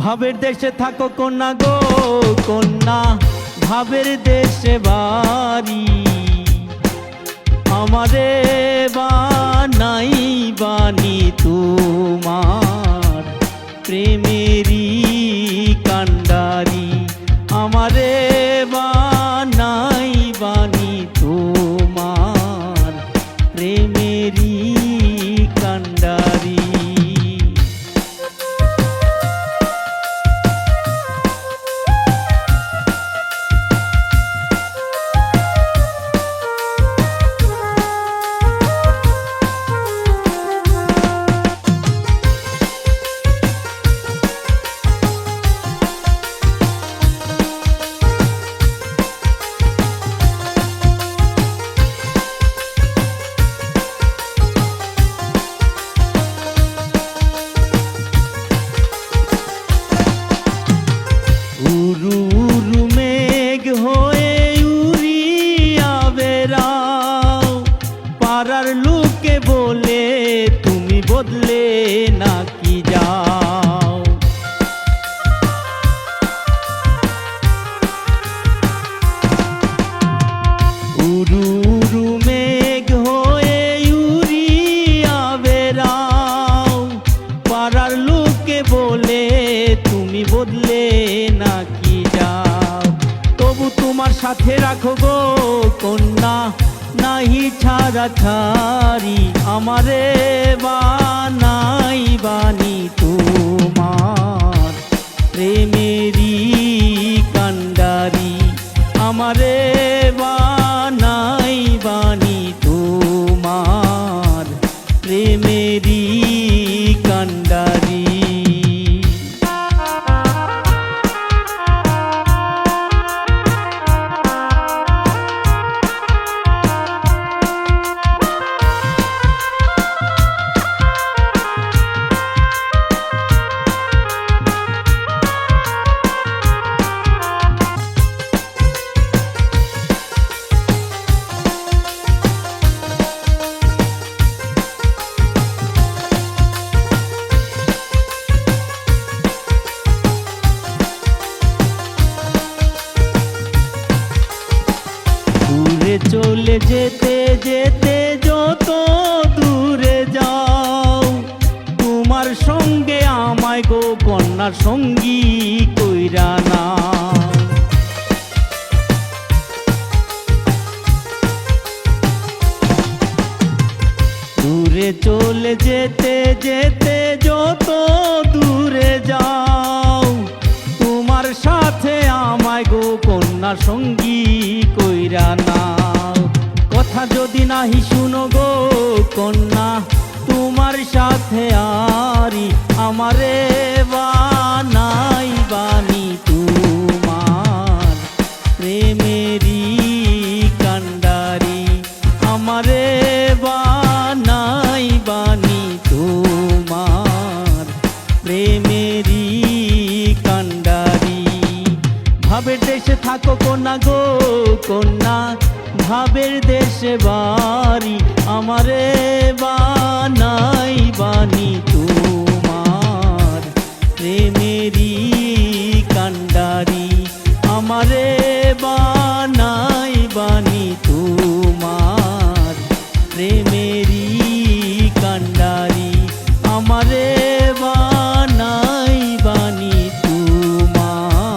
ভাবের দেশে থাকো কন্যা গো কন্যা, ভাবের দেশে বাড়ি। আমারে বানাই বানি তোমার প্রেমেরই কান্ডারি। আমারে বানাই বানি তোমার প্রেমেরই কান্ডারি। উরু উরু মেঘ হয়ে উড়িয়া বেড়াও, পাড়ার লোকে বলে তুমি বদলে নাকি যাও। উরু উরু মেঘ হয়ে উড়িয়া বেড়াও, পাড়ার লোকে বলে তুমি বদলে নাকি যাও। তবু তোমার সাথে রাখো গো কন্যা, নাহি ছাড়া ছাড়ি। আমারে বানাই বানি তোমার প্রেমেরই কান্ডারি। আমারে বানাই বানি তোমার প্রেমেরই কান্ডারি। দূরে চলে যেতে যেতে যত দূরে যাও, তোমার সঙ্গে আমায় গো কন্যার সঙ্গী কইরা নাও। দূরে চলে যেতে যেতে যত দূরে যাও, তোমার সাথে আমায় গো কন্যা সঙ্গী কইরা নাও। কথা যদি নাহি শুনো গো কন্যা, তোমার সাথে আরি। আমারে বানাই বানি তোমার প্রেমেরই কান্ডারি। আমারে বানাই বানি তোমার প্রেমেরই কান্ডারি। ভাবের দেশে থাকো কন্যা গো কন্যা, ভাবের দেশে বাড়ি। আমারে বানাই বানি তোমার প্রেমেরই কান্ডারি। আমারে বানাই বানি তোমার প্রেমেরই কান্ডারি। আমারে বানাই বানি তোমার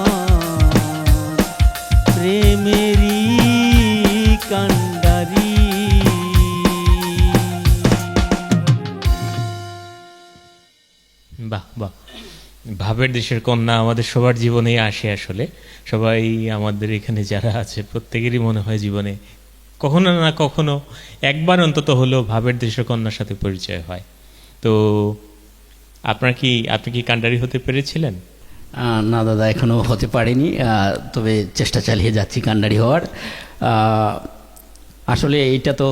প্রেমেরই কান্ডারি। বাহ বাহ, ভাবের দেশের কন্যা আমাদের সবার জীবনেই আসে। আসলে সবাই আমাদের এখানে যারা আছে প্রত্যেকেরই মনে হয় জীবনে কখনো না কখনো একবার অন্তত হলেও ভাবের দেশের কন্যার সাথে পরিচয় হয়। তো আপনি কি কান্ডারি হতে পেরেছিলেন? না দাদা, এখনও হতে পারিনি, তবে চেষ্টা চালিয়ে যাচ্ছি কান্ডারি হওয়ার। আসলে এইটা তো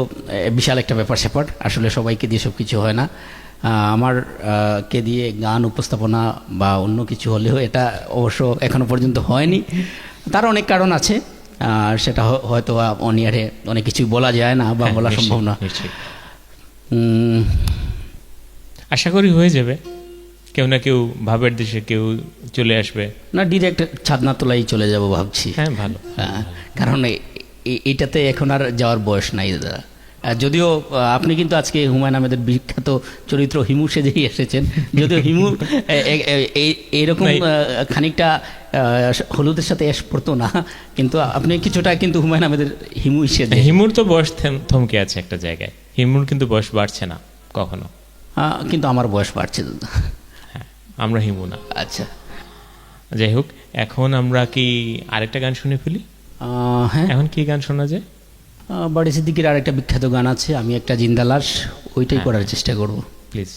বিশাল একটা ব্যাপার স্যাপার, আসলে সবাইকে দিয়ে সব কিছু হয় না। আমার কে দিয়ে গান উপস্থাপনা বা অন্য কিছু হলেও এটা অবশ্য এখনো পর্যন্ত হয়নি। তার অনেক কারণ আছে, সেটা হয়তো অন ইয়ারে অনেক কিছুই বলা যায় না বা বলা সম্ভব না। আশা করি হয়ে যাবে, কেউ না কেউ ভাবের দেশে কেউ চলে আসবে। না, ডিরেক্ট ছাদনাতলায় চলে যাব ভাবছি। হ্যাঁ, ভালো। কারণ এটাতে এখন আর যাওয়ার বয়স নাই দাদা। যদিও আপনি কিন্তু আজকে হুমায়ুন আহমেদের বিখ্যাত চরিত্র হিমু সেজেই এসেছেন, যদিও হিমু এইরকম নাই। খানিকটা হলুদের সাথে এস পড়তো না, কিন্তু আপনি কিছুটা কিন্তু হুমায়ুন আহমেদের হিমু সেজে। হিমুর তো বয়স থমকে আছে একটা জায়গায়, হিমুর কিন্তু বয়স বাড়ছে না কখনো। কিন্তু আমার বয়স বাড়ছে দাদা। হ্যাঁ, আমরা হিমু না। আচ্ছা, যাই হোক, এখন আমরা কি আরেকটা গান শুনে ফেলি? হ্যাঁ, এখন কি গান শোনা যায়? বাড়ি সিদ্দিকীর আরেকটা বিখ্যাত গান আছে, আমি একটা জিন্দা লাশ, ওইটাই হ্যাঁ। করার চেষ্টা করব। প্লিজ।